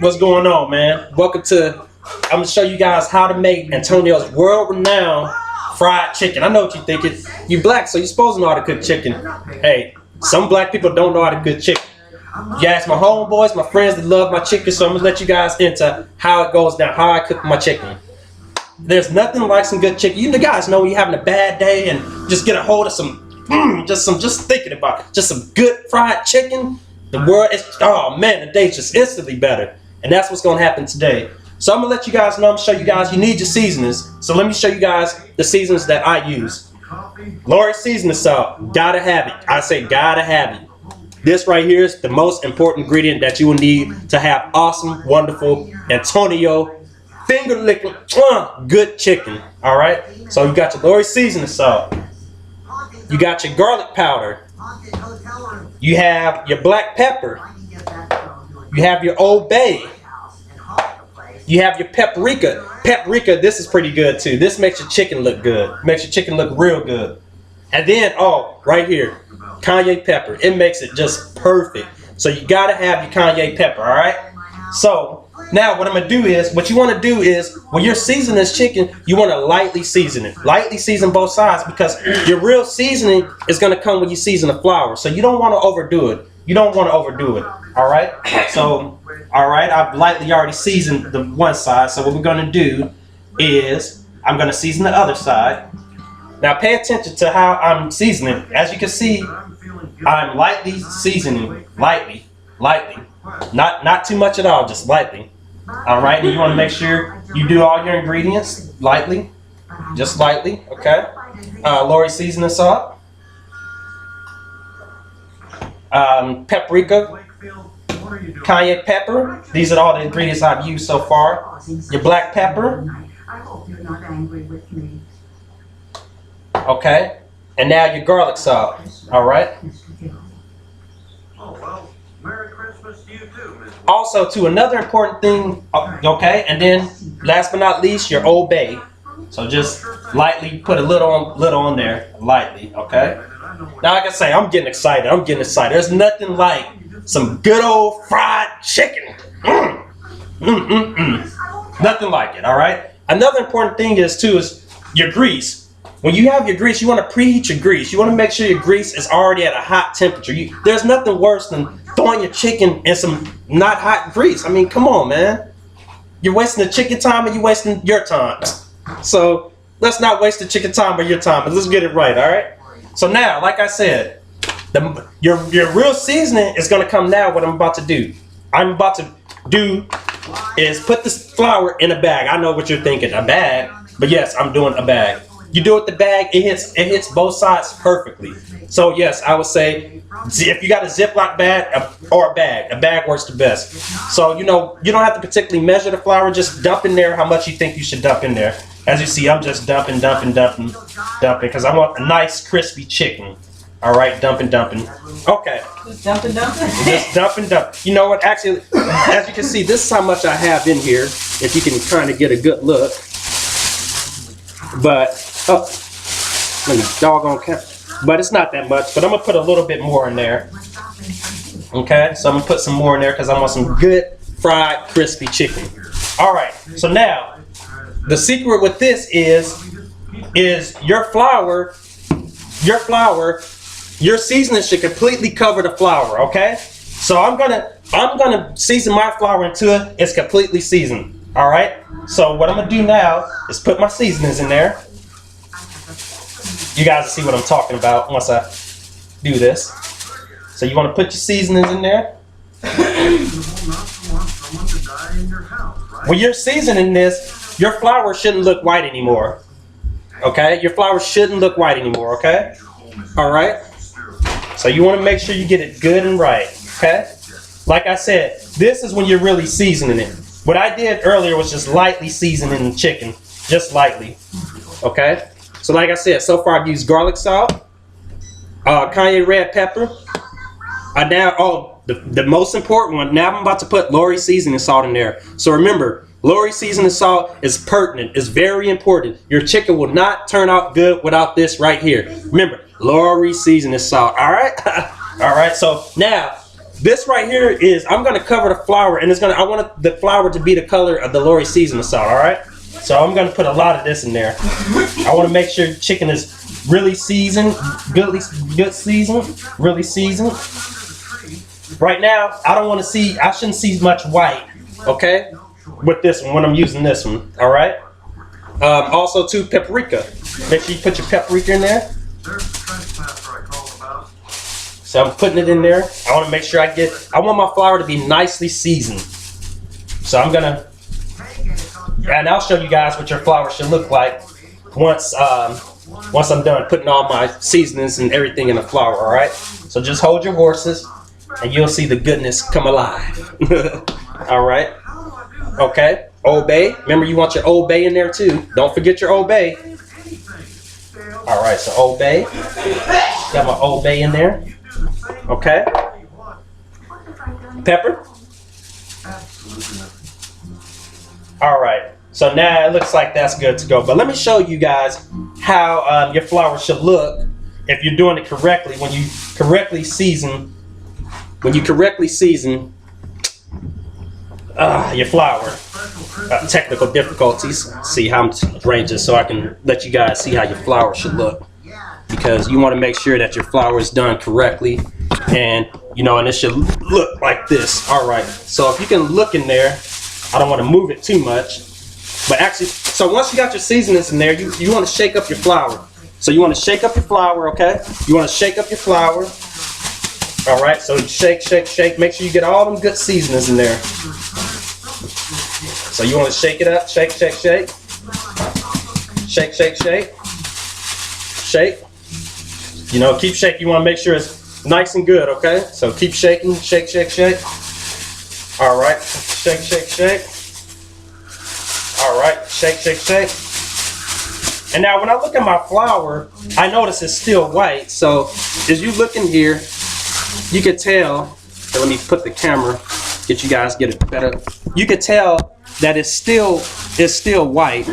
What's going on, man? Welcome to. I'm gonna show you guys how to make Antonio's world-renowned fried chicken. I know what you're thinking. You black, so you're supposed to know how to cook chicken. Hey, some black people don't know how to cook chicken. You ask my homeboys, my friends that love my chicken, so I'm gonna let you guys into how it goes down, how I cook my chicken. There's nothing like some good chicken. You guys know when you're having a bad day and just get a hold of just thinking about it, just some good fried chicken. The world is, oh man, the day's just instantly better. And that's what's gonna happen today. So I'm gonna let you guys know, I'm gonna show you guys, you need your seasonings. So let me show you guys the seasonings that I use. Lawry's seasoning salt, gotta have it. I say gotta have it. This right here is the most important ingredient that you will need to have awesome, wonderful Antonio finger licking good chicken. All right, so you got your Lawry's seasoning salt, you got your garlic powder, you have your black pepper, you have your Old Bay, you have your paprika. Paprika, this is pretty good too. This makes your chicken look good, makes your chicken look real good. And then, oh, right here, cayenne pepper. It makes it just perfect. So you gotta have your cayenne pepper, all right? So now what I'm gonna do is, what you wanna do is, when you're seasoning this chicken, you wanna lightly season it. Lightly season both sides, because your real seasoning is gonna come when you season the flour. So you don't wanna overdo it. You don't wanna overdo it, all right? So, all right, I've lightly already seasoned the one side. So what we're gonna do is, I'm gonna season the other side. Now pay attention to how I'm seasoning. As you can see, I'm lightly seasoning, lightly. Not too much at all, just lightly. All right, and you want to make sure you do all your ingredients lightly, just lightly, okay? Lawry's seasoning salt, paprika, cayenne pepper. These are all the ingredients I've used so far. Your black pepper. I hope you're not angry with me. Okay, and now your garlic salt. All right. Oh, well, Merry Christmas to you too, Miss. Also, to another important thing, okay, and then last but not least, your Old Bay. So just lightly put a little on there, lightly, okay. Now, like I say, I'm getting excited. There's nothing like some good old fried chicken. Nothing like it. All right. Another important thing is your grease. When you have your grease, you want to preheat your grease. You want to make sure your grease is already at a hot temperature. There's nothing worse than throwing your chicken in some not hot grease. I mean, come on, man. You're wasting the chicken time and you're wasting your time. So let's not waste the chicken time or your time, but let's get it right, all right? So now, like I said, your real seasoning is going to come now. What I'm about to do. I'm about to do is put this flour in a bag. I know what you're thinking, a bag. But yes, I'm doing a bag. You do it the bag, it hits both sides perfectly. So yes, I would say if you got a Ziploc bag or a bag works the best. So you don't have to particularly measure the flour, just dump in there how much you think you should dump in there. As you see, I'm just dumping because I want a nice crispy chicken. All right, dumping. Okay. Just dumping. Just dumping. You know what? Actually, as you can see, this is how much I have in here. If you can kind of get a good look. But let me doggone count. But it's not that much. But I'm gonna put a little bit more in there. Okay, so I'm gonna put some more in there because I want some good fried crispy chicken. All right. So now the secret with this is your flour. Your seasoning should completely cover the flour. Okay. So I'm gonna season my flour until it's completely seasoned. All right. So what I'm gonna do now is put my seasonings in there. You guys will see what I'm talking about once I do this. So you want to put your seasonings in there. When you're seasoning this, your flour shouldn't look white anymore. Okay? Your flour shouldn't look white anymore, okay? All right? So you want to make sure you get it good and right, okay? Like I said, this is when you're really seasoning it. What I did earlier was just lightly seasoning the chicken, just lightly, okay? So like I said, so far I've used garlic salt, cayenne red pepper. The most important one, now I'm about to put Lawry's seasoning salt in there. So remember, Lawry's seasoning salt is pertinent, it's very important. Your chicken will not turn out good without this right here. Remember, Lawry's seasoning salt, all right? All right, so now this right here is, I'm gonna cover the flour, and I want the flour to be the color of the Lori seasoning salt, all right? So I'm gonna put a lot of this in there. I wanna make sure the chicken is really seasoned, good seasoned, really seasoned. Right now, I shouldn't see much white, okay? With this one, when I'm using this one, all right? Also too, paprika. Make sure you put your paprika in there. There's the trespasser I called about. So I'm putting it in there. I want to make sure I want my flour to be nicely seasoned. So I'm gonna, and I'll show you guys what your flour should look like once I'm done putting all my seasonings and everything in the flour, all right? So just hold your horses and you'll see the goodness come alive. All right? Okay, Old Bay. Remember, you want your Old Bay in there too. Don't forget your Old Bay. All right, so Old Bay. Got my Old Bay in there. Okay. Pepper. All right. So now it looks like that's good to go. But let me show you guys how your flour should look if you're doing it correctly. When you correctly season your flour. Technical difficulties. See how I'm arranging so I can let you guys see how your flour should look. Because you want to make sure that your flour is done correctly, and and it should look like this. All right. So if you can look in there, I don't want to move it too much, but actually, so once you got your seasonings in there, you want to shake up your flour. So you want to shake up your flour, okay? You want to shake up your flour. All right. So shake, shake, shake. Make sure you get all them good seasonings in there. So you want to shake it up, shake, shake, shake. Shake, shake, shake. Shake. Keep shaking. You want to make sure it's nice and good, okay? So keep shaking, shake, shake, shake. All right, shake, shake, shake. All right, shake, shake, shake. And now when I look at my flour, I notice it's still white. So as you look in here, you can tell, let me put the camera, get you guys get it better. You can tell that it's still white.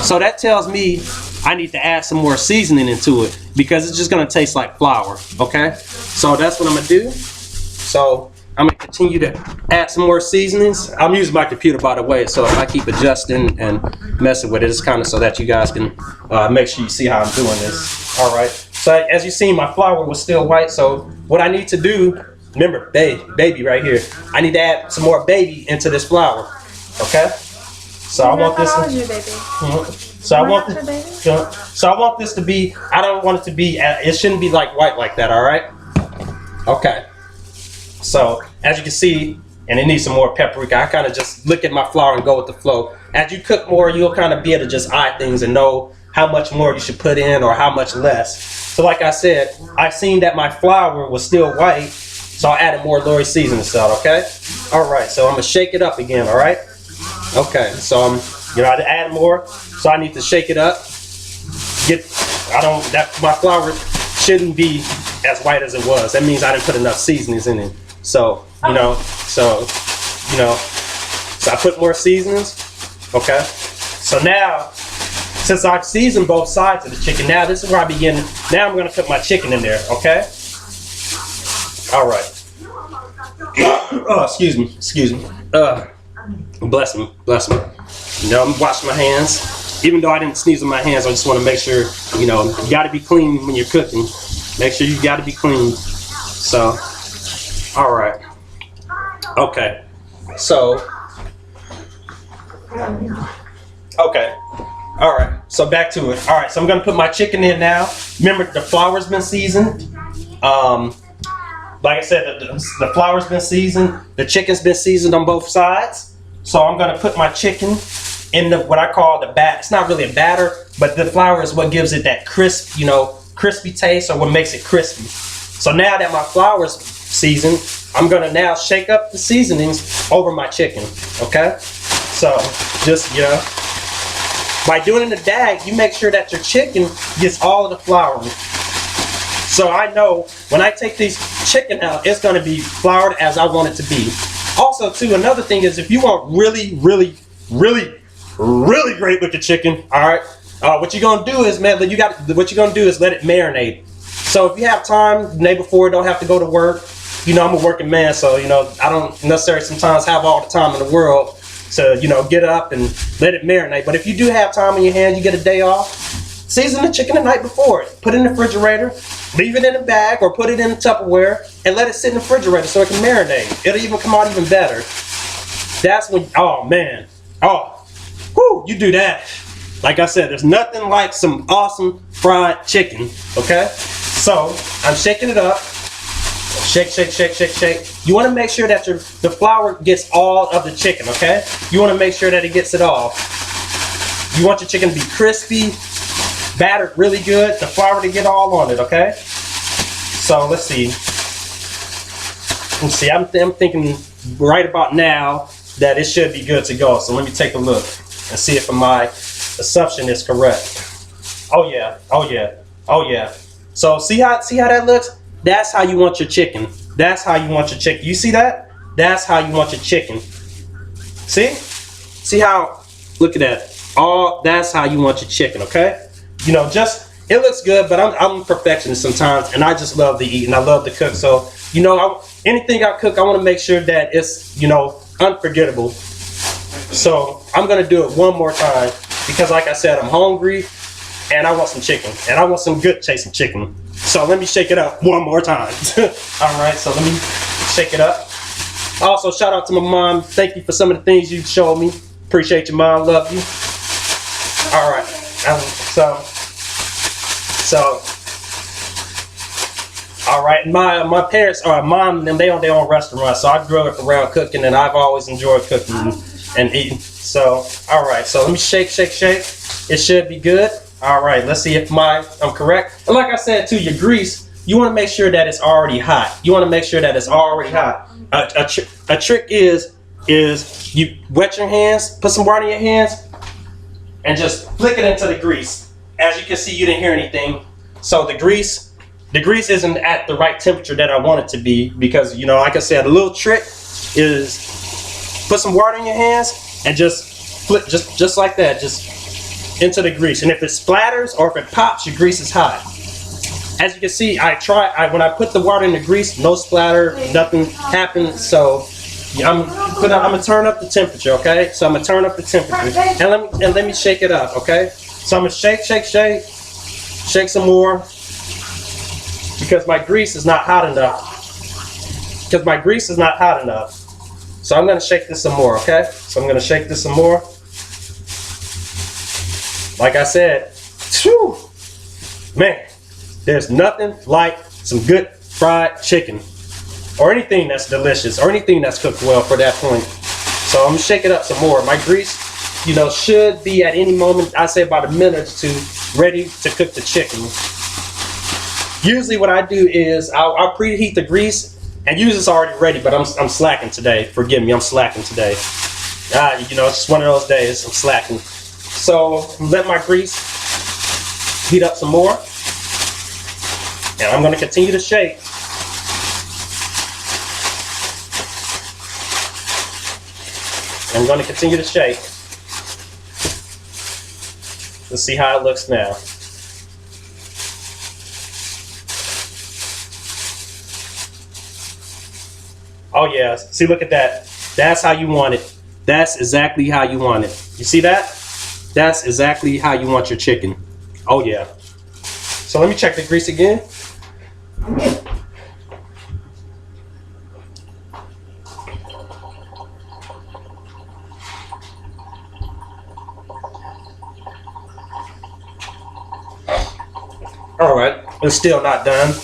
So that tells me I need to add some more seasoning into it because it's just gonna taste like flour, okay? So that's what I'm gonna do. So I'm gonna continue to add some more seasonings. I'm using my computer, by the way, so if I keep adjusting and messing with it, it's kind of so that you guys can make sure you see how I'm doing this. All right. So as you see, my flour was still white. So what I need to do, remember, baby right here. I need to add some more baby into this flour. Okay. So I want this. How old is your baby? So I want this to be. I don't want it to be. It shouldn't be like white like that. All right. Okay. So as you can see, and it needs some more paprika. I kind of just look at my flour and go with the flow. As you cook more, you'll kind of be able to just eye things and know how much more you should put in or how much less. So like I said, I seen that my flour was still white, so I added more Lori seasoning salt. Okay. All right. So I'm gonna shake it up again. All right. Okay. So I add more. So I need to shake it up. My flour shouldn't be as white as it was. That means I didn't put enough seasonings in it. So so I put more seasonings. Okay. So now, since I've seasoned both sides of the chicken, now this is where I begin. Now I'm gonna put my chicken in there. Okay. All right. Oh, excuse me. Bless me. I'm washing my hands. Even though I didn't sneeze on my hands, I just want to make sure, you got to be clean when you're cooking. Make sure you got to be clean. So, all right. Okay. So, okay. All right. So back to it. All right. So I'm going to put my chicken in now. Remember, the flour's been seasoned. Like I said, the flour's been seasoned. The chicken's been seasoned on both sides. So I'm going to put my chicken in what I call the bat. It's not really a batter, but the flour is what gives it that crisp, crispy taste, or what makes it crispy. So now that my flour's seasoned, I'm gonna now shake up the seasonings over my chicken. Okay? So just by doing it in the dag, you make sure that your chicken gets all of the flour. So I know when I take these chicken out, it's gonna be floured as I want it to be. Also, too, another thing is if you want really great looking chicken, all right, what you're gonna do is, let it marinate. So if you have time the day before, don't have to go to work, you know, I'm a working man, so, you know, I don't necessarily sometimes have all the time in the world to, you know, get up and let it marinate. But if you do have time on your hands, you get a day off, season the chicken the night before. Put it in the refrigerator, leave it in a bag or put it in a Tupperware and let it sit in the refrigerator so it can marinate. It'll even come out even better. That's when, oh man, oh, whoo, you do that. Like I said, there's nothing like some awesome fried chicken, okay? So, I'm shaking it up. Shake, shake, shake, shake, shake. You want to make sure that the flour gets all of the chicken, okay? You want to make sure that it gets it all. You want your chicken to be crispy, battered really good, the flour to get all on it, okay? So, let's see. Let's see, I'm thinking right about now that it should be good to go. So, let me take a look and see if my assumption is correct. Oh yeah, oh yeah, oh yeah. So see how that looks? That's how you want your chicken. That's how you want your chicken. You see that? That's how you want your chicken. See? See how, look at that. That's how you want your chicken, okay? You know, just, it looks good, but I'm a perfectionist sometimes, and I just love to eat, and I love to cook. So, you know, anything I cook, I want to make sure that it's, you know, unforgettable. So, I'm going to do it one more time, because like I said, I'm hungry, and I want some chicken, and I want some good tasting chicken. So let me shake it up one more time. All right, so let me shake it up. Also, shout out to my mom. Thank you for some of the things you showed me. Appreciate you, Mom. Love you. All right, all right. My parents, or mom, and them, they own their own restaurant, so I grew up around cooking, and I've always enjoyed cooking and eating. So, all right, so let me shake, shake, shake. It should be good. All right, let's see if I'm correct. And like I said too, your grease, you want to make sure that it's already hot. You want to make sure that it's already hot. A trick is you wet your hands, put some water in your hands, and just flick it into the grease. As you can see, you didn't hear anything. So the grease isn't at the right temperature that I want it to be, because, you know, like I said, a little trick is put some water in your hands and just flip, just like that, just into the grease. And if it splatters or if it pops, your grease is hot. As you can see, when I put the water in the grease, no splatter, nothing happened. So I'm gonna turn up the temperature, okay? So I'm gonna turn up the temperature, and let me shake it up, okay? So I'm gonna shake, shake, shake, shake some more, because my grease is not hot enough. So I'm gonna shake this some more, okay? So I'm gonna shake this some more. Like I said, whew, man, there's nothing like some good fried chicken, or anything that's delicious, or anything that's cooked well for that point. So I'm gonna shake it up some more. My grease, you know, should be at any moment, I say about a minute or two, ready to cook the chicken. Usually what I do is I'll preheat the grease, and usually it's already ready, but I'm slacking today. Forgive me, I'm slacking today. You know, it's just one of those days, I'm slacking. So let my grease heat up some more, and I'm going to continue to shake. I'm going to continue to shake. Let's see how it looks now. Oh yeah, see, look at that. That's how you want it. That's exactly how you want it. You see that? That's exactly how you want your chicken. Oh yeah. So let me check the grease again. All right, it's still not done.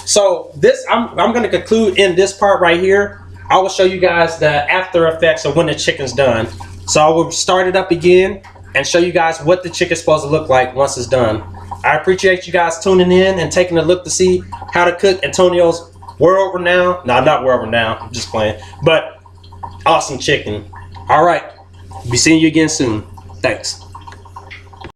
So this, I'm going to conclude in this part right here. I will show you guys the after effects of when the chicken's done. So I will start it up again and show you guys what the chicken's supposed to look like once it's done. I appreciate you guys tuning in and taking a look to see how to cook Antonio's world-renowned, no, not world-renowned, I'm just playing, but awesome chicken. All right, be seeing you again soon. Thanks.